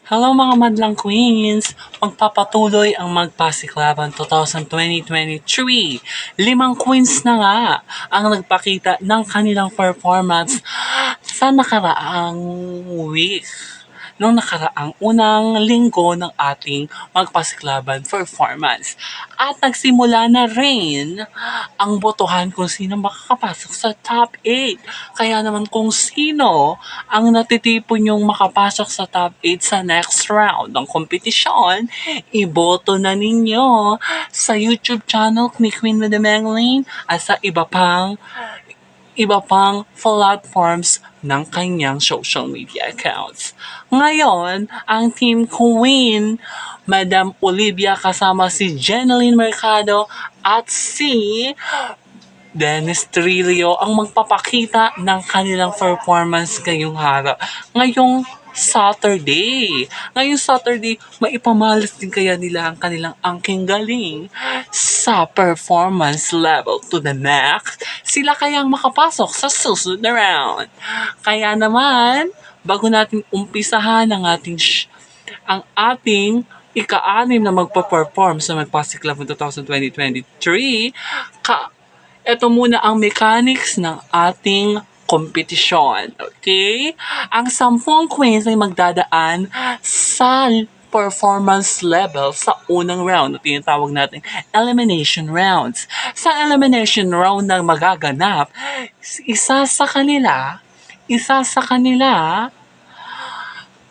Hello mga madlang queens! Magpapatuloy ang Magpasiklaban 2023. 5 queens na nga ang nagpakita ng kanilang performance sa nakaraang week. Nung nakaraang unang linggo ng ating Magpasiklaban performance. At nagsimula na rin ang botohan kung sino makakapasok sa top 8. Kaya naman kung sino ang natitipon yung makapasok sa top 8 sa next round ng kompetisyon, iboto na ninyo sa YouTube channel ni Queen Madamangling at sa iba pang platforms ng kanyang social media accounts. Ngayon, ang Team Queen, Madam Olivia kasama si Jeneline Mercado at si Dennis Trillo ang magpapakita ng kanilang performance ngayong Saturday. Ngayong Saturday, maipamalas din kaya nila ang kanilang angking galing sa performance level to the max. Sila kayang makapasok sa susunod na round. Kaya naman, bago natin umpisahan ang ating ika-anim na magpa-perform sa Magpasiklaban 2023, ito muna ang mechanics ng ating kompetisyon. Okay? Ang 10 queens ay magdadaan sa performance level sa unang round na tinatawag natin elimination rounds. Sa elimination round na magaganap, isa sa kanila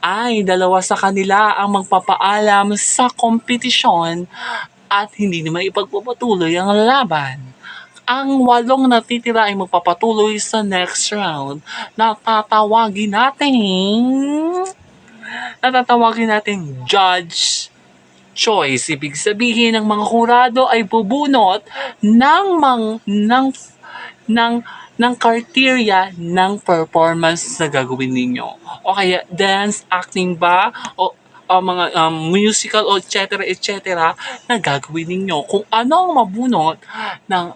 ay dalawa sa kanila ang magpapaalam sa kompetisyon at hindi naman ipagpapatuloy ang laban. Ang 8 natitira ay magpapatuloy sa next round na natatawagin nating judge choice. Ibig sabihin ng mga hurado ay bubunot ng criteria ng performance na gagawin ninyo. O kaya dance, acting ba, o mga musical, o etc. na gagawin ninyo. Kung ano ang mabunot ng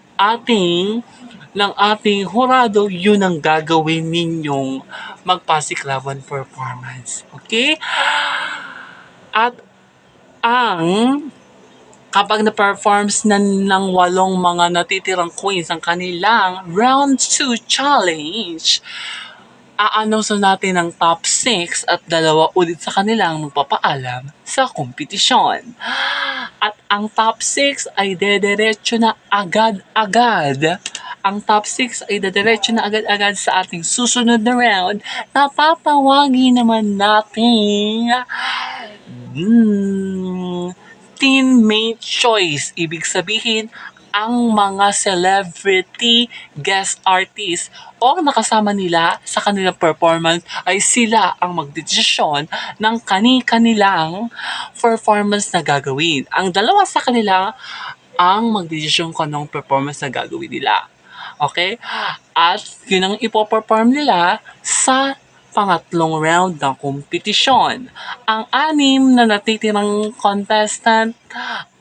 ating hurado, yun ang gagawin ninyong Magpasiklaban performance. Okay? At kapag na-performs na ng 8 mga natitirang queens ang kanilang round 2 challenge, a-announce natin ang top 6 at 2 ulit sa kanilang magpapaalam sa kompetisyon. At ang top 6 ay dediretso na agad-agad. Ang top 6 ay dediretso na agad-agad sa ating susunod na round na tatawagin naman natin teammate choice. Ibig sabihin, ang mga celebrity guest artist o nakasama nila sa kanilang performance ay sila ang magdedesisyon ng kanilang performance na gagawin. Ang dalawa sa kanila ang magdedesisyon kung anong performance na gagawin nila. Okay? At yun ang ipoperform nila sa pangatlong round ng kompetisyon. Ang 6 na natitirang contestant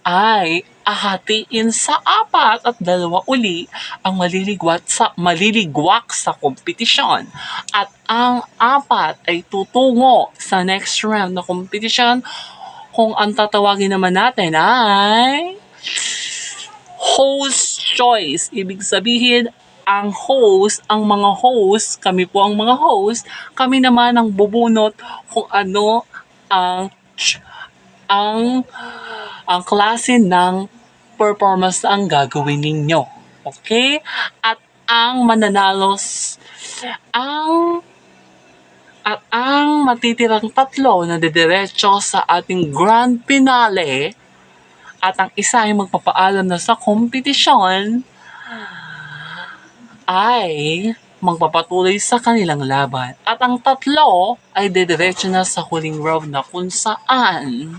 ay ahatiin sa 4 at 2 uli ang maliligwak sa kompetisyon. At ang 4 ay tutungo sa next round ng kompetisyon kung ang tatawagin naman natin ay host choice. Ibig sabihin, mga host, kami po ang mga host, kami naman ang bubunot kung ano ang klase ng performance ang gagawin ninyo. Okay? At ang matitirang 3 na didiretso sa ating grand finale at ang isa ay magpapaalam na sa kompetisyon ay magpapatuloy sa kanilang laban. At ang 3 ay dediretso na sa huling round na kung saan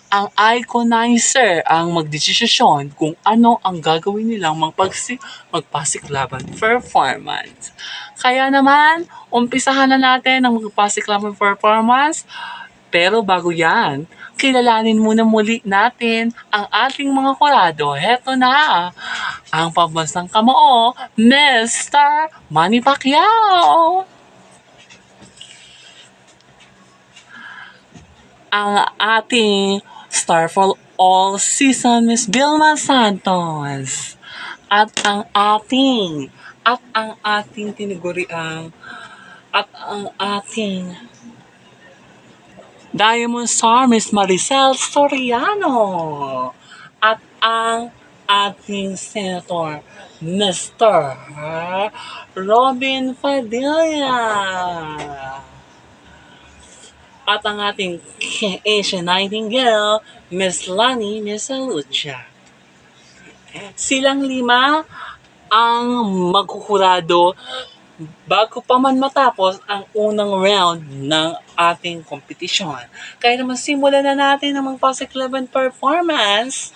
ang iconizer ang magdesisyon kung ano ang gagawin nilang Magpasiklaban performance. Kaya naman, umpisahan na natin ang Magpasiklaban performance. Pero bago yan, kilalanin muna muli natin ang ating mga kurado. Heto na, ang pambansang kamoo, Mr. Manny Pacquiao! Ang ating star for all season, Miss Vilma Santos. At ang ating tinaguriang at ang ating Diamond Star, Miss Maricel Soriano. At ang ating Senator, Mr. Robin Padilla. At ang ating Asian Nightingale, Miss Lani Misalucha. Silang lima ang magkukurado bago pa man matapos ang unang round ng ating kompetisyon. Kaya naman simulan na natin ang Pasig 11 performance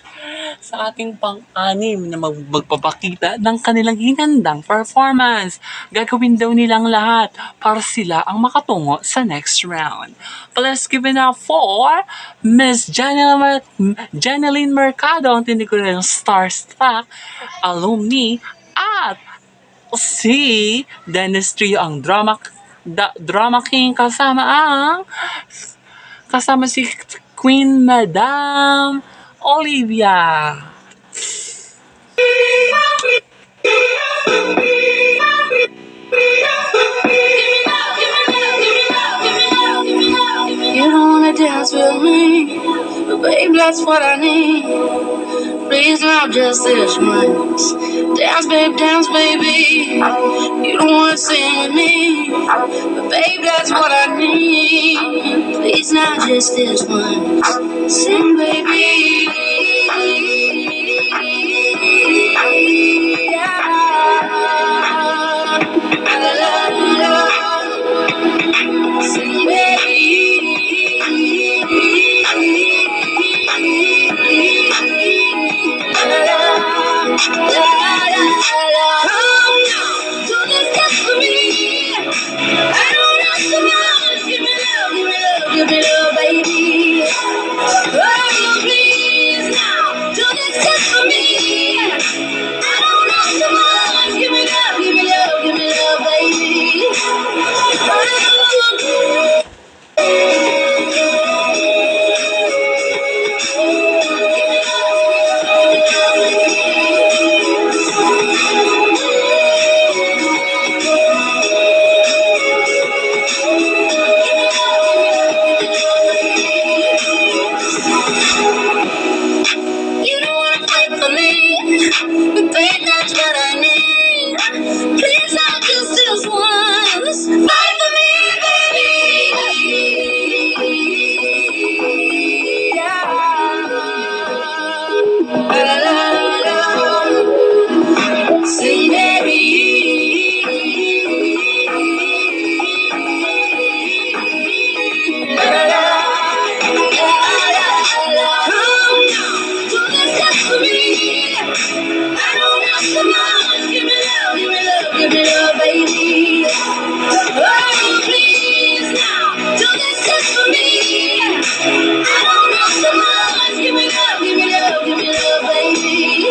sa ating pang-anim na magpapakita ng kanilang hinandang performance. Gagawin daw nilang lahat para sila ang makatungo sa next round. Let's give it up for Miss Janeline Mercado, ang tinigulang starstruck alumni, at si Dennis Trio, ang drama king, kasama si Queen Madam Olivia. You don't wanna dance with me, but babe, that's what I need. Please, not just this once. Dance, babe, dance, baby. You don't wanna sing with me, but babe, that's what I need. Please, not just this once. Sing, baby. Sing, give me love, baby. Oh, please now, do this just for me. I don't ask so much. Give me love, give me love, give me love, baby. You don't wanna fight for me, but babe, that's what I need. Please, not just this once. Fight for me, baby. La, la, la, la. Sing, baby. La, la, la. Give me love, baby. Oh, please now, do this just for me. I don't know so much. Give me love, give me love, give me love, baby.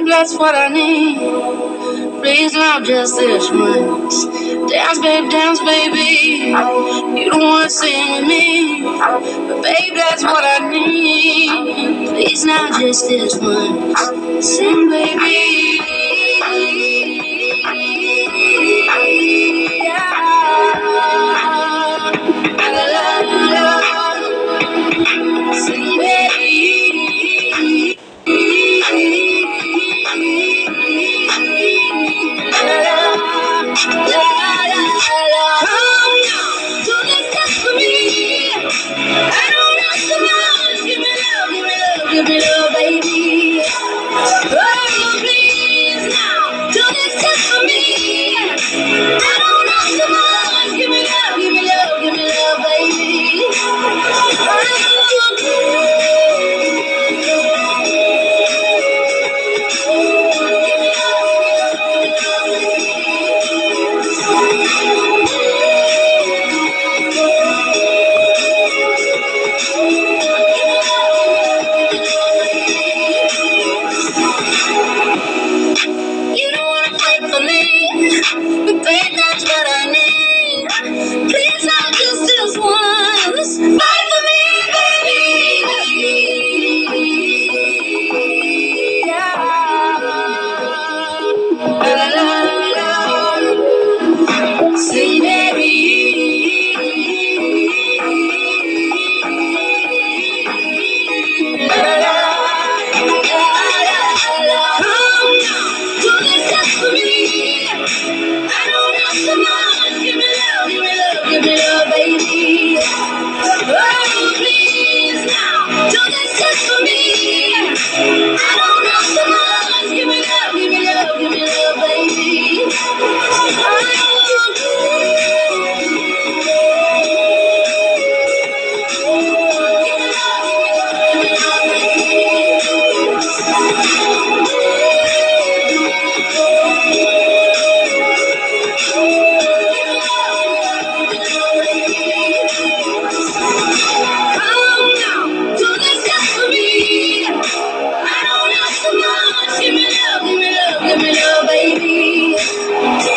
babe, that's what I need. Please, not just this once. Dance, babe, dance, baby. You don't wanna sing with me, but babe, that's what I need. Please, not just this once. Sing, baby. La, la, la, la. Sing, baby. Give me love, baby. Oh, please now, do this just for me. I don't ask so much. Give me love, give me love, give me love, baby. You don't wanna fight for me, but babe, that's what I need. Please, not just this once. Fight for me, baby. La, la, la. Sing, baby. La, la, la. Come now, do this just for me. I don't ask so much. Give me love, give me love, give me love, baby. Oh, please now, do this just for me. I don't ask so much. Give me love, give me love, give me love, baby. Come now, do this just for me. I don't ask so much. Give me love, give me love, give me love, baby.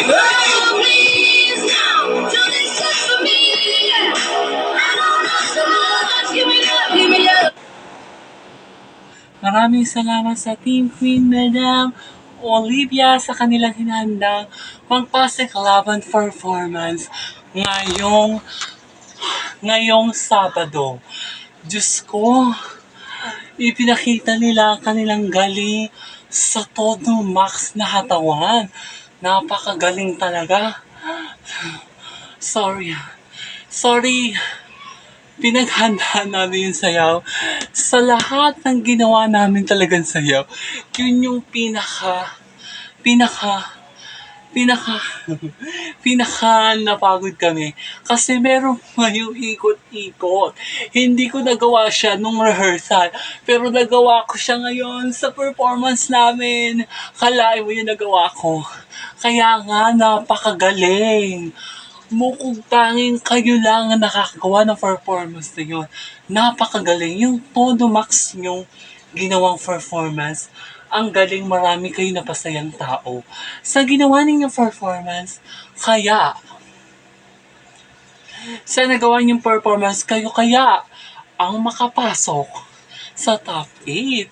Oh, please now, do this just for me. I don't ask so much. Give me love, give me love. Maraming salamat sa Team Queen Madam Olivia sa kanilang hinandang magpasiklaban performance ngayong Sabado. Diyos ko, ipinakita nila ang kanilang galing sa todo max na hatawan. Napakagaling talaga. Sorry. Pinaghandaan namin yung sayaw. Sa lahat ng ginawa namin talagang sayaw, yun yung pinaka, pinaka, napagod kami. Kasi meron ngayong ikot-ikot. Hindi ko nagawa siya nung rehearsal, pero nagawa ko siya ngayon sa performance namin. Kalain mo yung nagawa ko. Kaya nga, napakagaling. Mukhang tanging kayo lang ang nakakagawa ng performance na yun. Napakagaling. Yung todo max yung ginawang performance. Ang galing, marami kayo napasayang tao sa ginawa ninyong performance. Kaya, sa nagawa ninyong performance, kayo kaya ang makapasok sa top 8.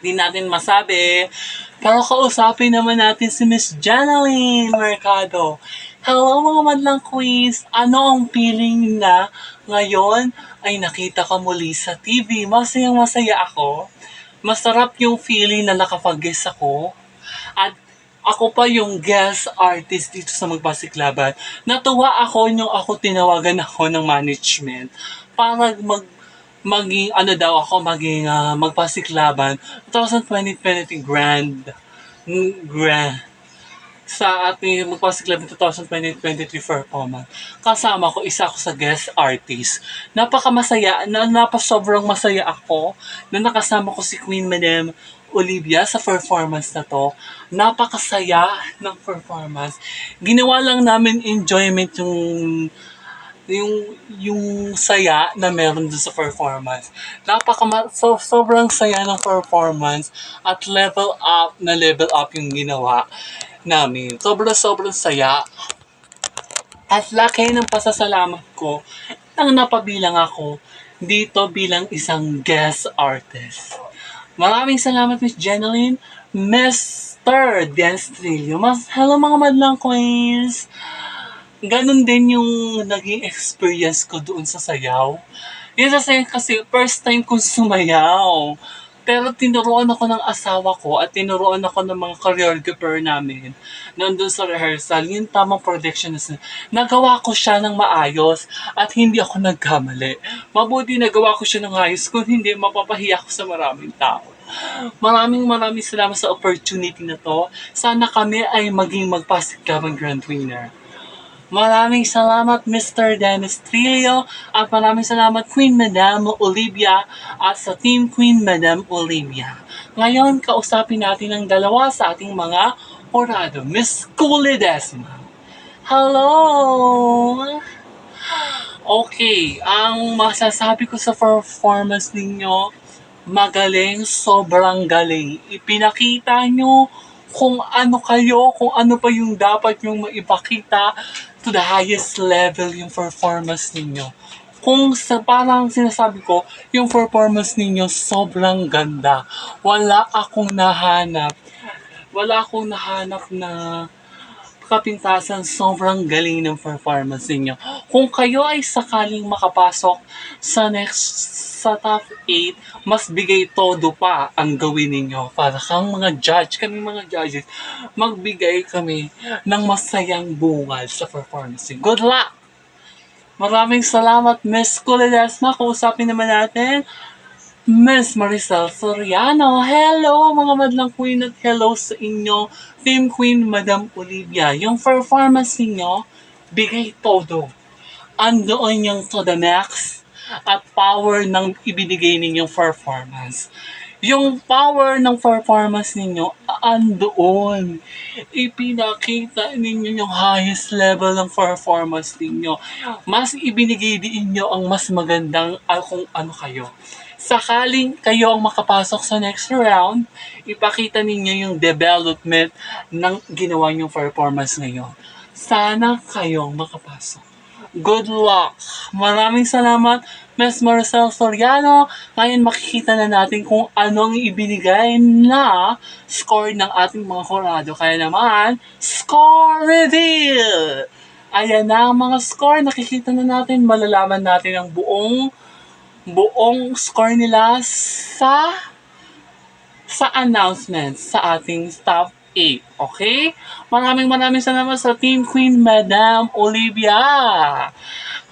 Di natin masabi. Pero kausapin naman natin si Miss Janeline Mercado. Hello mga madlang queens! Ano ang feeling na ngayon ay nakita ka muli sa TV? Masayang masaya ako. Masarap yung feeling na nakapag-guest ako. At ako pa yung guest artist dito sa Magpasiklaban. Natuwa ako nung tinawagan ako ng management para maging magpasiklaban 2020 grand sa ating Magpasiklaban 2023 performance. Kasama ko, isa ako sa guest artist. Sobrang masaya ako na nakasama ko si Queen Madam Olivia sa performance na to. Napakasaya ng performance. Ginawa lang namin enjoyment yung saya na meron dun sa performance. Sobrang saya ng performance at level up yung ginawa namin. Sobrang saya at laki ng pasasalamat ko nang napabilang ako dito bilang isang guest artist. Maraming salamat, Miss Jeneline. Mr. Destrillo. Hello mga madlang queens. Ganon din yung naging experience ko doon sa sayaw. Yung sa sayaw kasi first time kong sumayaw. Pero tinuruan ako ng asawa ko at tinuruan ako ng mga choreographer namin nandun sa rehearsal. Yung tamang production na nagawa ko siya ng maayos at hindi ako nagkamali. Mabuti nagawa ko siya ng ayos, kung hindi mapapahiya ako sa maraming tao. Maraming salamat sa opportunity na to. Sana kami ay maging magpasikabang grand winner. Maraming salamat Mr. Dennis Trillo at maraming salamat Queen Madam Olivia at sa Team Queen Madam Olivia. Ngayon, kausapin natin ang dalawa sa ating mga orado. Miss Cooley Desma. Hello! Okay, ang masasabi ko sa performance ninyo, magaling, sobrang galing. Ipinakita nyo kung ano kayo, kung ano pa yung dapat nyong maipakita to the highest level yung performance ninyo. Kung parang sinasabi ko, yung performance ninyo sobrang ganda. Wala akong nahanap na kapintasan, sobrang galing ng performance ninyo. Kung kayo ay sakaling makapasok sa top 8, mas bigay todo pa ang gawin ninyo. Para kang mga judge, kami mga judges, magbigay kami ng masayang bungal sa performance. Good luck! Maraming salamat, Miss Kuledesma. Kausapin naman natin Miss Maricel Soriano. Hello mga madlang queen at hello sa inyo, Team Queen Madam Olivia. Yung performance ninyo, bigay todo. Andoon yung to the max at power ng ibinigay ninyong performance. Yung power ng performance ninyo, andoon. Ipinakita ninyo yung highest level ng performance ninyo. Mas ibinigay din nyo ang mas magandang kung ano kayo. Sakaling kayo ang makapasok sa next round, ipakita ninyo yung development ng ginawa nyong performance ngayon. Sana kayong makapasok. Good luck! Maraming salamat, Ms. Maricel Soriano. Ngayon makikita na natin kung anong ibinigay na score ng ating mga kurado. Kaya naman, score reveal! Ayan na ang mga score. Nakikita na natin, malalaman natin ang buong score nila sa announcement sa ating top 8. Okay? Maraming salamat sa Team Queen Madam Olivia.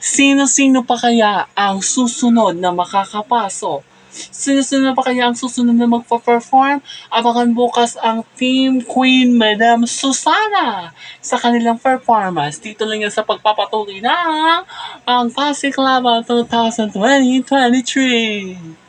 Sino-sino pa kaya ang susunod na makakapasok? Sino-sino pa kaya ang susunod na magpa-perform? Abangan bukas ang Team Queen Madam Susana sa kanilang performance. Dito lang yan sa pagpapatuloy ng ang Pasig Laban 2023.